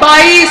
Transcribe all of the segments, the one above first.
22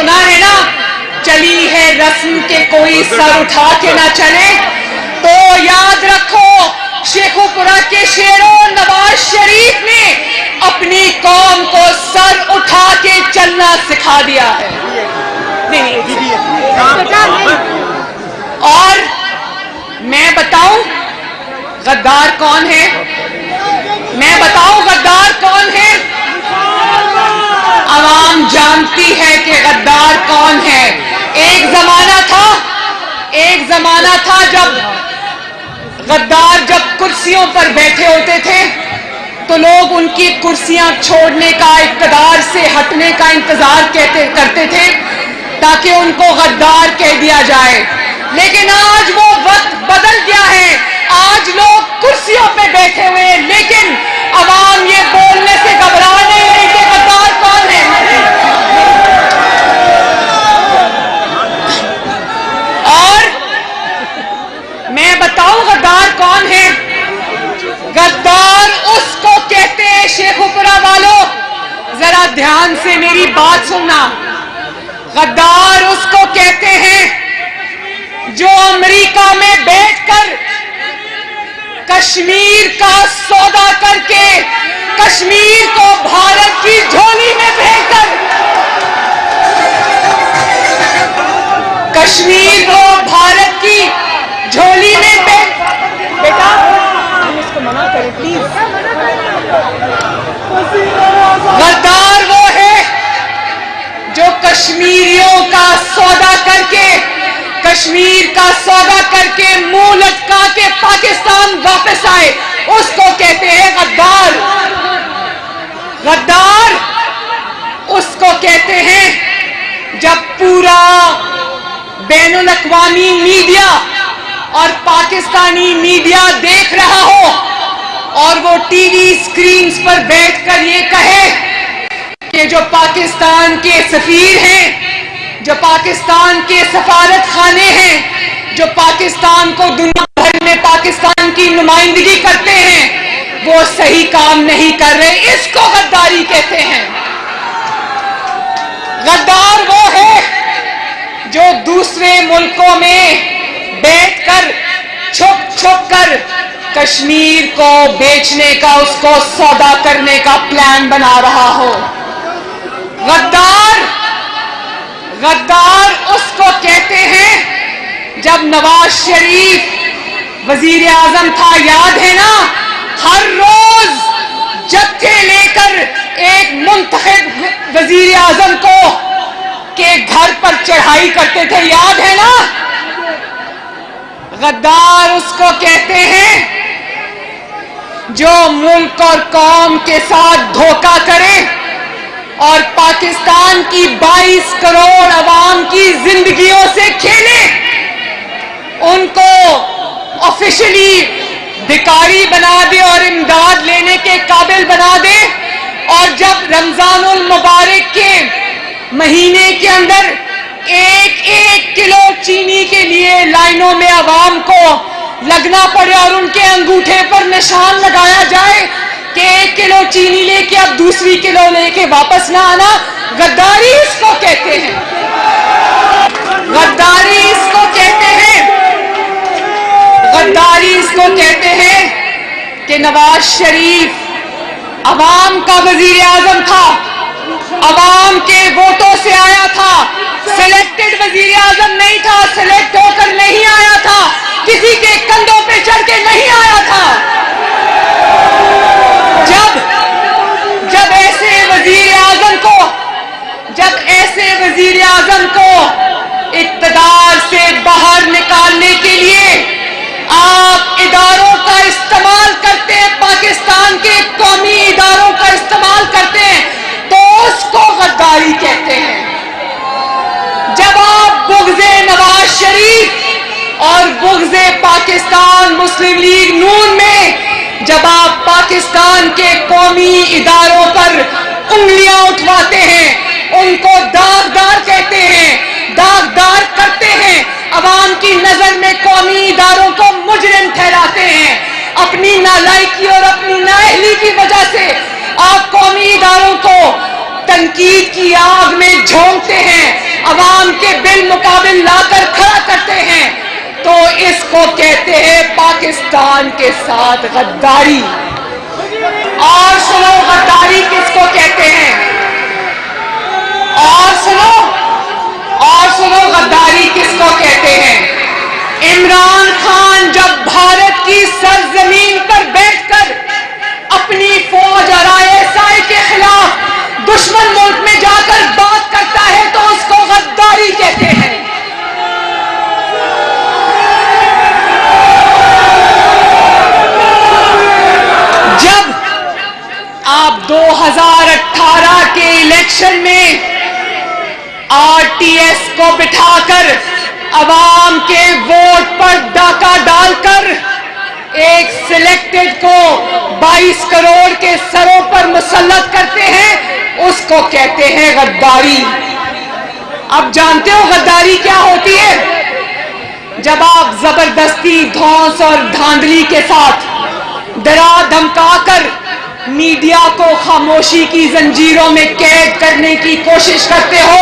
سنا ہے نا، چلی ہے رسم کے کوئی سر اٹھا کے نہ چلے، تو یاد رکھو شیخو پورہ کے شیروں نواز شریف نے اپنی قوم کو سر اٹھا کے چلنا سکھا دیا ہے۔ اور میں بتاؤں غدار کون ہے؟ میں بتاؤں غدار کون ہے؟ عوام جانتی ہے کہ غدار کون ہے۔ ایک زمانہ تھا جب غدار جب کرسیوں پر بیٹھے ہوتے تھے تو لوگ ان کی کرسیاں چھوڑنے کا، اقتدار سے ہٹنے کا انتظار کرتے تھے تاکہ ان کو غدار کہہ دیا جائے، لیکن آج وہ وقت بدل گیا ہے۔ آج لوگ کرسیوں پہ بیٹھے ہوئے ہیں لیکن عوام یہ بولنے سے گھبرا نہیں رہی کہ غدار کون ہے۔ اور میں بتاؤں غدار کون ہے؟ غدار اس کو کہتے ہیں، شیخو پورہ والوں ذرا دھیان سے میری بات سننا، غدار اس کو کہتے ہیں جو امریکہ میں بیٹھ کر کشمیر کا سودا کر کے کشمیر کو بھارت کی جھولی میں بھیج کر کشمیر کو بھارت کی جھولی میں بیٹا اس کو منع کریں پلیز۔ غدار وہ ہے جو کشمیریوں کا سودا کر کے کشمیر کا سودا کر کے منہ لٹکا کے پاکستان واپس آئے، اس کو کہتے ہیں غدار۔ غدار اس کو کہتے ہیں جب پورا بین الاقوامی میڈیا اور پاکستانی میڈیا دیکھ رہا ہو اور وہ ٹی وی سکرینز پر بیٹھ کر یہ کہے کہ جو پاکستان کے سفیر ہیں، جو پاکستان کے سفارت خانے ہیں، جو پاکستان کو دنیا بھر میں پاکستان کی نمائندگی کرتے ہیں، وہ صحیح کام نہیں کر رہے، اس کو غداری کہتے ہیں۔ غدار وہ ہے جو دوسرے ملکوں میں بیٹھ کر چھپ چھپ کر کشمیر کو بیچنے کا، اس کو سودا کرنے کا پلان بنا رہا ہو۔ غدار اس کو کہتے ہیں جب نواز شریف وزیر اعظم تھا، یاد ہے نا، ہر روز جتھے لے کر ایک منتخب وزیر اعظم کو کے گھر پر چڑھائی کرتے تھے، یاد ہے نا۔ غدار اس کو کہتے ہیں جو ملک اور قوم کے ساتھ دھوکہ کرے اور پاکستان کی 22 کروڑ عوام کی زندگیوں سے کھیلے، ان کو آفیشلی بھکاری بنا دے اور امداد لینے کے قابل بنا دے، اور جب رمضان المبارک کے مہینے کے اندر ایک کلو چینی کے لیے لائنوں میں عوام کو لگنا پڑے اور ان کے انگوٹھے پر نشان لگایا جائے کہ 1 کلو چینی لے کے اب دوسری کلو لے کے واپس نہ آنا، غداری اس کو کہتے ہیں۔ غداری اس کو کہتے ہیں، غداری اس کو کہتے ہیں کہ نواز شریف عوام کا وزیر اعظم تھا، عوام کے ووٹوں سے آیا تھا، سلیکٹڈ وزیر اعظم نہیں تھا، سلیکٹ ہو کر نہیں آیا تھا، کسی کے کندھوں پہ چڑھ کے نہیں آیا تھا۔ ایسے وزیر اعظم کو اقتدار سے باہر نکالنے کے لیے آپ اداروں کا استعمال کرتے ہیں، پاکستان کے قومی اداروں کا استعمال کرتے ہیں، تو اس کو غداری کہتے ہیں۔ جب آپ بغض نواز شریف اور بغض پاکستان مسلم لیگ نون میں جب آپ پاکستان کے قومی اداروں پر انگلیاں اٹھواتے ہیں، ان کو داغدار کہتے ہیں، داغدار کرتے ہیں، عوام کی نظر میں قومی اداروں کو مجرم ٹھہراتے ہیں، اپنی نالائکی اور اپنی نااہلی کی وجہ سے آپ قومی اداروں کو تنقید کی آگ میں جھونکتے ہیں، عوام کے بالمقابل لا کر کھڑا کرتے ہیں تو اس کو کہتے ہیں پاکستان کے ساتھ غداری۔ اور سنو غداری کس کو کہتے ہیں، اور سنو غداری کس کو کہتے ہیں۔ عمران خان جب بھارت کی سرزمین پر بیٹھ کر اپنی فوج اور ISI کے خلاف دشمن ملک میں جا کر بات کرتا ہے تو اس کو غداری کہتے ہیں۔ جب آپ 2018 کے الیکشن میں RTS کو بٹھا کر عوام کے ووٹ پر ڈاکہ ڈال کر ایک سلیکٹڈ کو 22 کروڑ کے سروں پر مسلط کرتے ہیں، اس کو کہتے ہیں غداری۔ اب جانتے ہو غداری کیا ہوتی ہے؟ جب آپ زبردستی دھونس اور دھاندلی کے ساتھ ڈرا دھمکا کر میڈیا کو خاموشی کی زنجیروں میں قید کرنے کی کوشش کرتے ہو،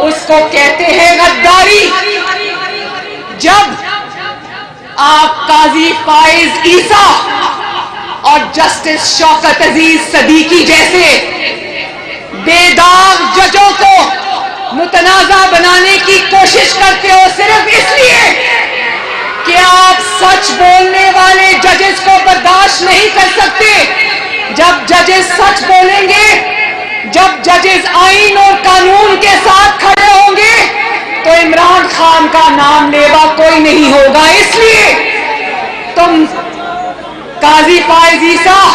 اس کو کہتے ہیں غداری۔ جب آپ قاضی فائز عیسیٰ اور جسٹس شوکت عزیز صدیقی جیسے بے داغ ججوں کو متنازع بنانے کی کوشش کرتے ہو صرف اس لیے کہ آپ سچ بولنے والے ججز کو برداشت نہیں کر سکتے، جب ججز سچ بولیں گے، جب ججز آئین اور قانون کے ساتھ کھڑے ہوں گے تو عمران خان کا نام لیوا کوئی نہیں ہوگا۔ اس لیے تم قاضی فائز عیسیٰ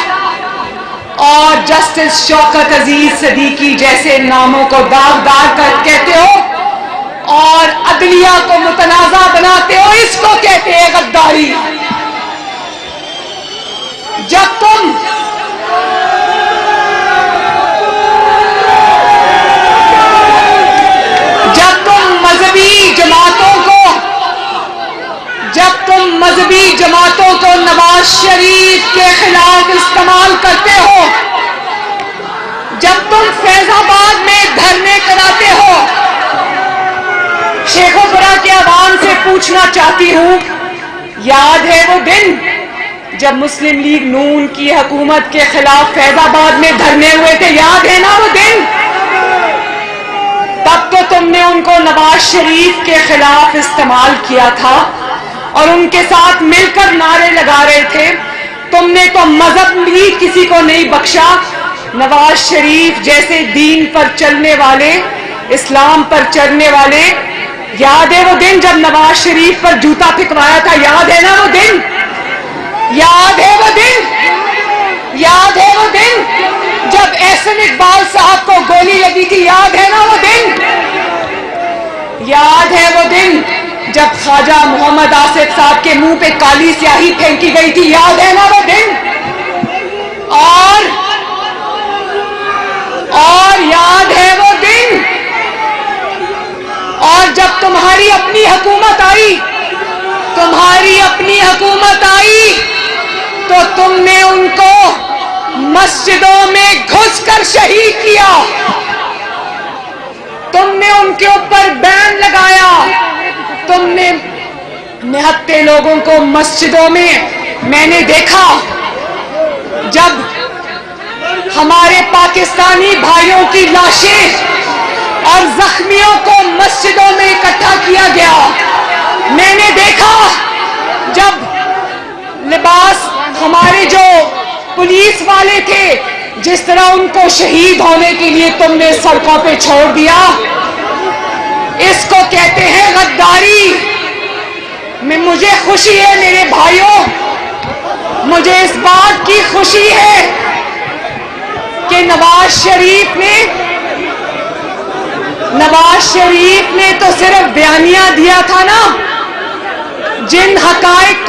اور جسٹس شوکت عزیز صدیقی جیسے ناموں کو داغدار کر کہتے ہو اور عدلیہ کو متنازع بناتے ہو، اس کو کہتے ہیں غداری۔ جب تم مذہبی جماعتوں کو نواز شریف کے خلاف استعمال کرتے ہو، جب تم فیض آباد میں دھرنے کراتے ہو، شیخوپورہ کے عوام سے پوچھنا چاہتی ہوں، یاد ہے وہ دن جب مسلم لیگ نون کی حکومت کے خلاف فیض آباد میں دھرنے ہوئے تھے؟ یاد ہے نا وہ دن؟ تب تو تم نے ان کو نواز شریف کے خلاف استعمال کیا تھا اور ان کے ساتھ مل کر نعرے لگا رہے تھے۔ تم نے تو مذہب بھی کسی کو نہیں بخشا۔ نواز شریف جیسے دین پر چلنے والے، اسلام پر چلنے والے، یاد ہے وہ دن جب نواز شریف پر جوتا پھینکوایا تھا؟ یاد ہے نا وہ دن؟ یاد ہے وہ دن؟ یاد ہے وہ دن جب احسن اقبال صاحب کو گولی لگی تھی؟ یاد ہے نا وہ دن؟ یاد ہے وہ دن جب خواجہ محمد آصف صاحب کے منہ پہ کالی سیاہی پھینکی گئی تھی؟ یاد ہے نا وہ دن؟ اور یاد ہے وہ دن؟ اور جب تمہاری اپنی حکومت آئی تو تم نے ان کو مسجدوں میں گھس کر شہید کیا، تم نے ان کے اوپر بین لگایا، تم نے نہتے لوگوں کو مسجدوں میں نے دیکھا جب ہمارے پاکستانی بھائیوں کی لاشیں اور زخمیوں کو مسجدوں میں اکٹھا کیا گیا، میں نے دیکھا جب لباس ہمارے جو پولیس والے تھے جس طرح ان کو شہید ہونے کے لیے تم نے سڑکوں پہ چھوڑ دیا۔ اس کو کہتے ہیں غداری۔ مجھے خوشی ہے میرے بھائیوں، مجھے اس بات کی خوشی ہے کہ نواز شریف نے تو صرف بیانیہ دیا تھا نا، جن حقائق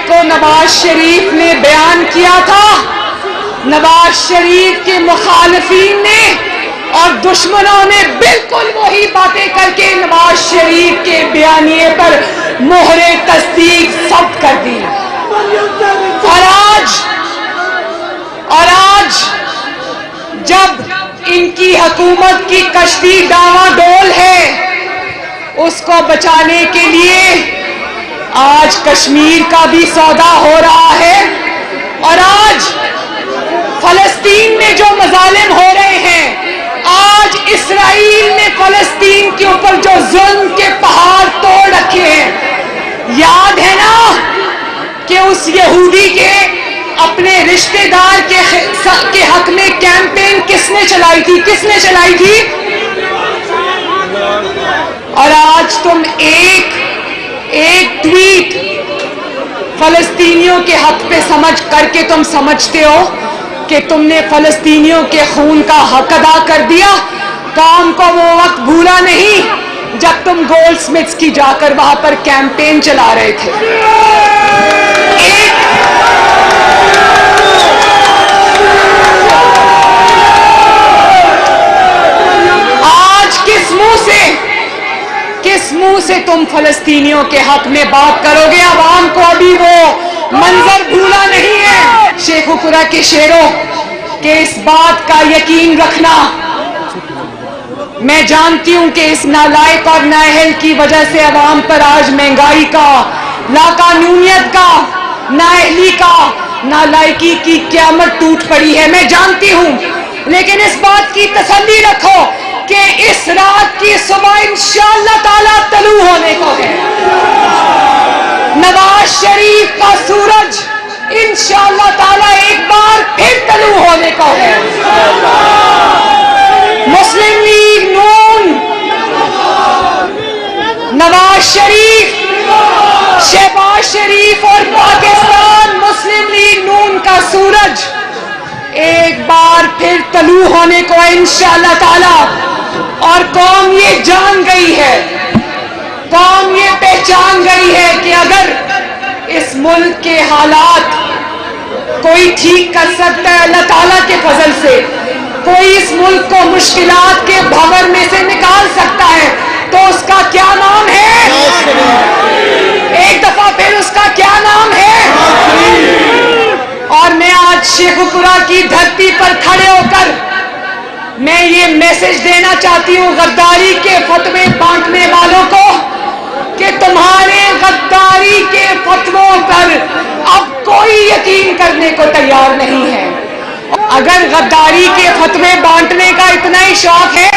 کو نواز شریف نے بیان کیا تھا، نواز شریف کے مخالفین نے اور دشمنوں نے بالکل وہی باتیں کر کے نواز شریف کے بیانیے پر مہر تصدیق ثبت کر دی۔ اور آج جب ان کی حکومت کی کشتی ڈاواں ڈول ہے، اس کو بچانے کے لیے آج کشمیر کا بھی سودا ہو رہا ہے، اور آج فلسطین میں جو مظالم ہو رہے ہیں، آج اسرائیل نے فلسطین کے اوپر جو ظلم کے پہاڑ توڑ رکھے ہیں، یاد ہے نا کہ اس یہودی کے اپنے رشتہ دار کے حق میں کیمپین کس نے چلائی تھی؟ اور آج تم ایک ٹویٹ فلسطینیوں کے حق پہ سمجھ کر کے تم سمجھتے ہو کہ تم نے فلسطینیوں کے خون کا حق ادا کر دیا۔ قوم کو وہ وقت بھولا نہیں جب تم گولڈ سمتھس کی جا کر وہاں پر کیمپین چلا رہے تھے۔ آج کس منہ سے تم فلسطینیوں کے حق میں بات کرو گے؟ عوام کو ابھی وہ منظر بھولا نہیں ہے۔ شیخ پورہ کے شیروں کہ اس بات کا یقین رکھنا، میں جانتی ہوں کہ اس نالائق اور نااہل کی وجہ سے عوام پر آج مہنگائی کا، لاقانونیت کا، نااہلی کا، نالائقی کی قیامت ٹوٹ پڑی ہے، میں جانتی ہوں، لیکن اس بات کی تسلی رکھو کہ اس رات کی صبح انشاءاللہ تعالیٰ طلوع ہونے کو ہے۔ نواز شریف کا سورج انشاءاللہ تعالیٰ ایک بار پھر طلوع ہونے کو ہے۔ مسلم لیگ نون، نواز شریف، شہباز شریف اور پاکستان مسلم لیگ نون کا سورج ایک بار پھر طلوع ہونے کو ہے انشاءاللہ تعالیٰ۔ اور قوم یہ جان گئی ہے، قوم یہ پہچان گئی ہے کہ اگر اس ملک کے حالات کوئی ٹھیک کر سکتا ہے اللہ تعالیٰ کے فضل سے، کوئی اس ملک کو مشکلات کے بھنور میں سے نکال سکتا ہے، تو اس کا کیا نام ہے؟ ایک دفعہ پھر اس کا کیا نام ہے؟ اور میں آج شیخ پورہ کی دھرتی پر کھڑے ہو کر میں یہ میسج دینا چاہتی ہوں غداری کے فتوے بانٹنے والوں کو کہ تمہارے غداری کے فتووں پر اب کوئی یقین کرنے کو تیار نہیں ہے۔ اگر غداری کے فتوے بانٹنے کا اتنا ہی شوق ہے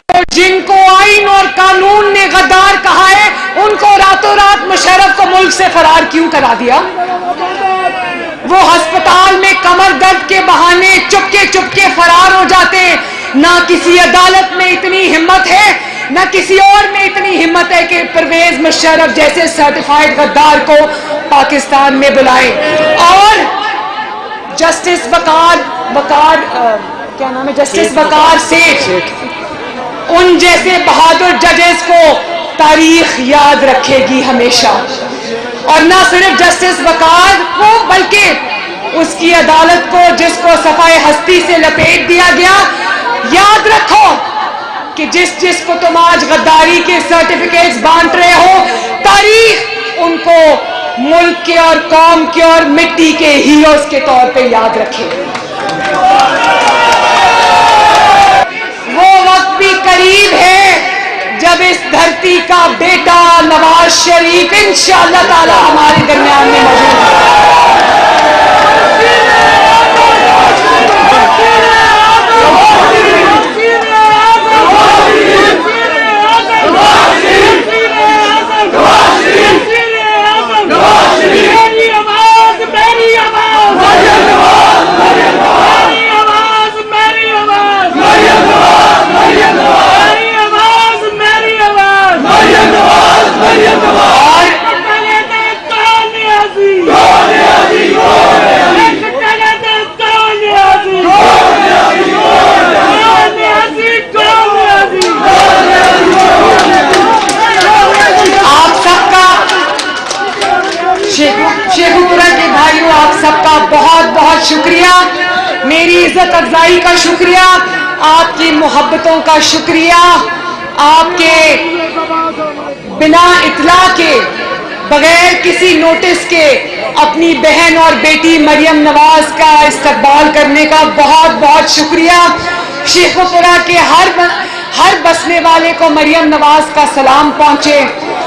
تو جن کو آئین اور قانون نے غدار کہا ہے ان کو راتوں رات مشرف کو ملک سے فرار کیوں کرا دیا؟ وہ ہسپتال میں کمر درد کے بہانے چپکے فرار ہو جاتے، نہ کسی عدالت میں اتنی ہمت ہے، نہ کسی اور میں اتنی ہمت ہے کہ پرویز مشرف جیسے سرٹیفائیڈ غدار کو پاکستان میں بلائیں۔ اور جسٹس کیا نام ہے، جسٹس وقار سیٹھ، ان جیسے بہادر ججز کو تاریخ یاد رکھے گی ہمیشہ۔ اور نہ صرف جسٹس وقار کو بلکہ اس کی عدالت کو جس کو صفائے ہستی سے لپیٹ دیا گیا، یاد رکھو کہ جس کو تم آج غداری کے سرٹیفکیٹس بانٹ رہے ہو، تاریخ ان کو ملک کے اور قوم کے اور مٹی کے ہیروز کے طور پہ یاد رکھے۔ وہ وقت بھی قریب ہے جب اس دھرتی کا بیٹا نواز شریف انشاءاللہ تعالی ہمارے درمیان میں موجود ہے۔ بہت بہت شکریہ، میری عزت افزائی کا شکریہ، آپ کی محبتوں کا شکریہ، آپ کے بنا اطلاع کے، بغیر کسی نوٹس کے اپنی بہن اور بیٹی مریم نواز کا استقبال کرنے کا بہت بہت شکریہ۔ شیخوپورہ کے ہر بسنے والے کو مریم نواز کا سلام پہنچے.